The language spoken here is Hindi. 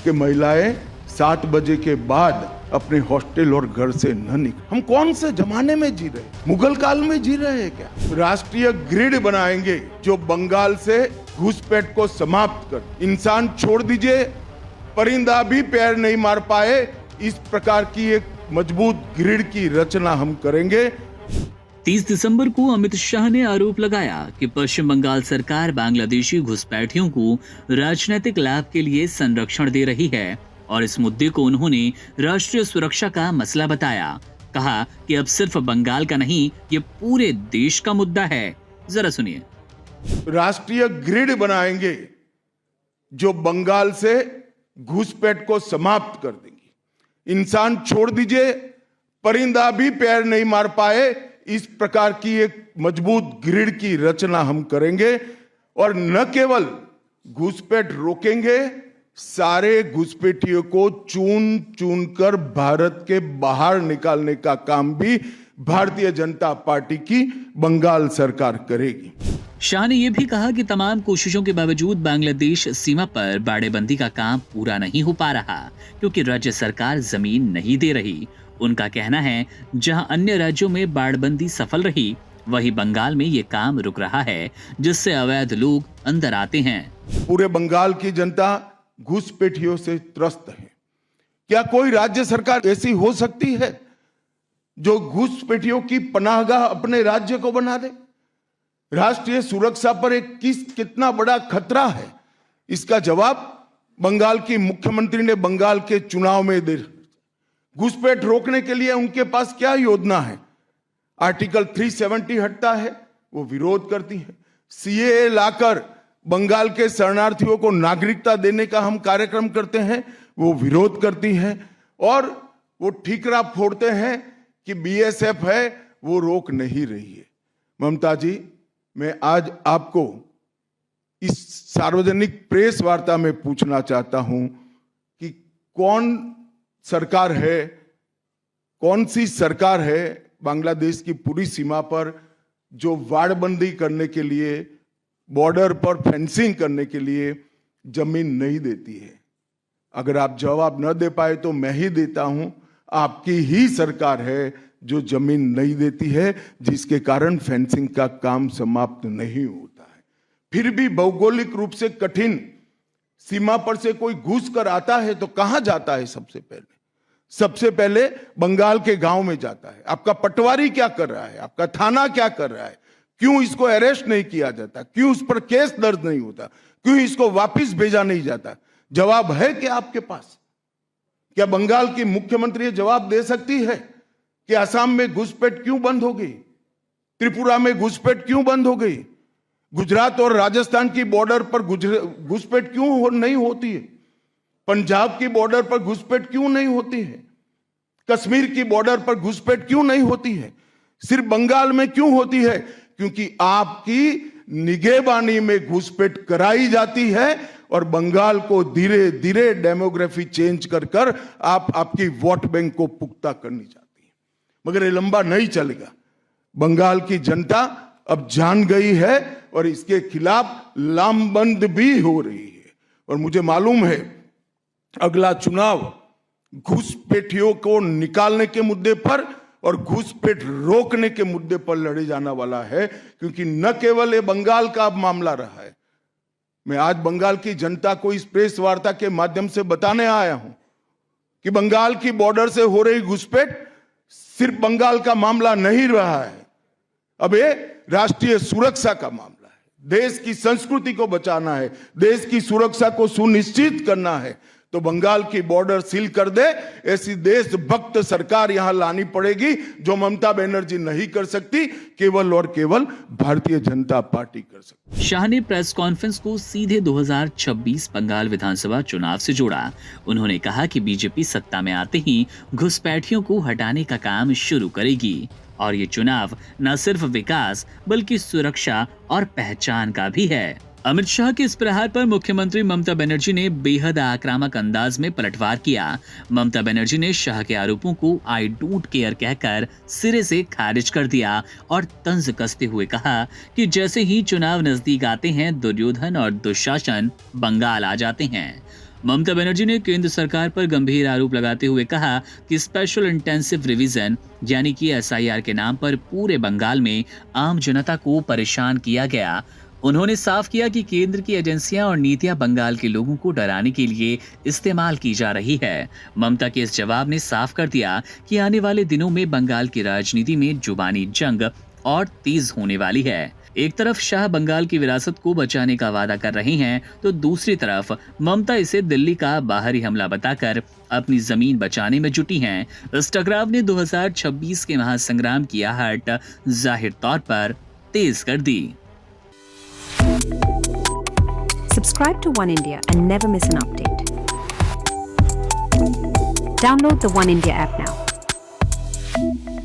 कि महिलाएं 7 बजे के बाद अपने हॉस्टल और घर से न निकले। हम कौन से जमाने में जी रहे हैं? मुगल काल में जी रहे हैं क्या? राष्ट्रीय ग्रिड बनाएंगे जो बंगाल से घुसपैठ को समाप्त कर। इंसान छोड़ दीजिए, परिंदा भी पैर नहीं मार पाए, इस प्रकार की एक मजबूत ग्रिड की रचना हम करेंगे। 30 दिसंबर को अमित शाह ने आरोप लगाया कि पश्चिम बंगाल सरकार बांग्लादेशी घुसपैठियों को राजनीतिक लाभ के लिए संरक्षण दे रही है और इस मुद्दे को उन्होंने राष्ट्रीय सुरक्षा का मसला बताया। कहा कि अब सिर्फ बंगाल का नहीं, ये पूरे देश का मुद्दा है। जरा सुनिए। राष्ट्रीय ग्रिड बनाएंगे जो बंगाल से घुसपैठ को समाप्त कर देंगी। इंसान छोड़ दीजिए, परिंदा भी पैर नहीं मार पाए, इस प्रकार की एक मजबूत ग्रिड की रचना हम करेंगे और न केवल घुसपैठ रोकेंगे, सारे घुसपैठियों को चुन चुन कर भारत के बाहर निकालने का काम भी भारतीय जनता पार्टी की बंगाल सरकार करेगी। शाह ने यह भी कहा कि तमाम कोशिशों के बावजूद बांग्लादेश सीमा पर बाड़ेबंदी का काम पूरा नहीं हो पा रहा क्योंकि राज्य सरकार जमीन नहीं दे रही। उनका कहना है जहां अन्य राज्यों में बाड़बंदी सफल रही, वहीं बंगाल में ये काम रुक रहा है, जिससे अवैध लोग अंदर आते हैं। पूरे बंगाल की जनता घुसपैठियों से त्रस्त है। क्या कोई राज्य सरकार ऐसी हो सकती है जो घुसपैठियों की पनाहगाह अपने राज्य को बना दे? राष्ट्रीय सुरक्षा पर एक कितना बड़ा खतरा है, इसका जवाब बंगाल की मुख्यमंत्री ने बंगाल के चुनाव में दे। घुसपैठ रोकने के लिए उनके पास क्या योजना है? आर्टिकल 370 हटता है, वो विरोध करती है। सीएए लाकर बंगाल के शरणार्थियों को नागरिकता देने का हम कार्यक्रम करते हैं, वो विरोध करती है। और वो ठीकरा फोड़ते हैं कि बीएसएफ है, वो रोक नहीं रही है। ममता जी, मैं आज आपको इस सार्वजनिक प्रेस वार्ता में पूछना चाहता हूं कि कौन सी सरकार है बांग्लादेश की पूरी सीमा पर जो वाड़बंदी करने के लिए, बॉर्डर पर फेंसिंग करने के लिए जमीन नहीं देती है? अगर आप जवाब न दे पाए तो मैं ही देता हूं। आपकी ही सरकार है जो जमीन नहीं देती है, जिसके कारण फेंसिंग का काम समाप्त नहीं होता है। फिर भी भौगोलिक रूप से कठिन सीमा पर से कोई घुस कर आता है तो कहां जाता है? सबसे पहले बंगाल के गांव में जाता है। आपका पटवारी क्या कर रहा है? आपका थाना क्या कर रहा है? क्यों इसको अरेस्ट नहीं किया जाता? क्यों उस पर केस दर्ज नहीं होता? क्यों इसको वापस भेजा नहीं जाता? जवाब है क्या आपके पास? क्या बंगाल की मुख्यमंत्री जवाब दे सकती है कि असम में घुसपैठ क्यों बंद हो गई? त्रिपुरा में घुसपैठ क्यों बंद हो गई? गुजरात और राजस्थान की बॉर्डर पर घुसपैठ क्यों नहीं होती है? पंजाब की बॉर्डर पर घुसपैठ क्यों नहीं होती है? कश्मीर की बॉर्डर पर घुसपैठ क्यों नहीं होती है? सिर्फ बंगाल में क्यों होती है? क्योंकि आपकी निगहबानी में घुसपैठ कराई जाती है और बंगाल को धीरे धीरे डेमोग्राफी चेंज कर आपकी वोट बैंक को पुख्ता करनी चाहती है। मगर ये लंबा नहीं चलेगा। बंगाल की जनता अब जान गई है और इसके खिलाफ लामबंद भी हो रही है। और मुझे मालूम है अगला चुनाव घुसपैठियों को निकालने के मुद्दे पर और घुसपैठ रोकने के मुद्दे पर लड़े जाने वाला है, क्योंकि न केवल ये बंगाल का मामला रहा है। मैं आज बंगाल की जनता को इस प्रेस वार्ता के माध्यम से बताने आया हूं कि बंगाल की बॉर्डर से हो रही घुसपैठ सिर्फ बंगाल का मामला नहीं रहा है, अब ये राष्ट्रीय सुरक्षा का मामला है। देश की संस्कृति को बचाना है, देश की सुरक्षा को सुनिश्चित करना है, तो बंगाल की बॉर्डर सील कर दे, ऐसी देशभक्त सरकार यहां लानी पड़ेगी जो ममता बनर्जी नहीं कर सकती, केवल और केवल भारतीय जनता पार्टी कर सकती। शाह ने प्रेस कॉन्फ्रेंस को सीधे 2026 बंगाल विधानसभा चुनाव से जोड़ा। उन्होंने कहा कि बीजेपी सत्ता में आते ही घुसपैठियों को हटाने का काम शुरू करेगी और ये चुनाव न सिर्फ विकास बल्कि सुरक्षा और पहचान का भी है। अमित शाह के इस प्रहार पर मुख्यमंत्री ममता बनर्जी ने बेहद आक्रामक अंदाज में पलटवार किया। ममता बनर्जी ने शाह के आरोपों को आई डोंट केयर कहकर सिरे से खारिज कर दिया और तंज कसते हुए कहा कि जैसे ही चुनाव नजदीक आते हैं दुर्योधन और दुशासन बंगाल आ जाते हैं। ममता बनर्जी ने केंद्र सरकार पर गंभीर आरोप लगाते हुए कहा कि स्पेशल इंटेंसिव रिवीजन यानी कि एसआईआर के नाम पर पूरे बंगाल में आम जनता को परेशान किया गया। उन्होंने साफ किया कि केंद्र की एजेंसियां और नीतियां बंगाल के लोगों को डराने के लिए इस्तेमाल की जा रही है। ममता के इस जवाब ने साफ कर दिया कि आने वाले दिनों में बंगाल की राजनीति में जुबानी जंग और तेज होने वाली है। एक तरफ शाह बंगाल की विरासत को बचाने का वादा कर रही हैं, तो दूसरी तरफ ममता इसे दिल्ली का बाहरी हमला बताकर अपनी जमीन बचाने में जुटी हैं। इस टकराव ने 2026 के महासंग्राम की आहट जाहिर तौर पर तेज कर दी। Subscribe to One India and never miss an update. Download the One India app now.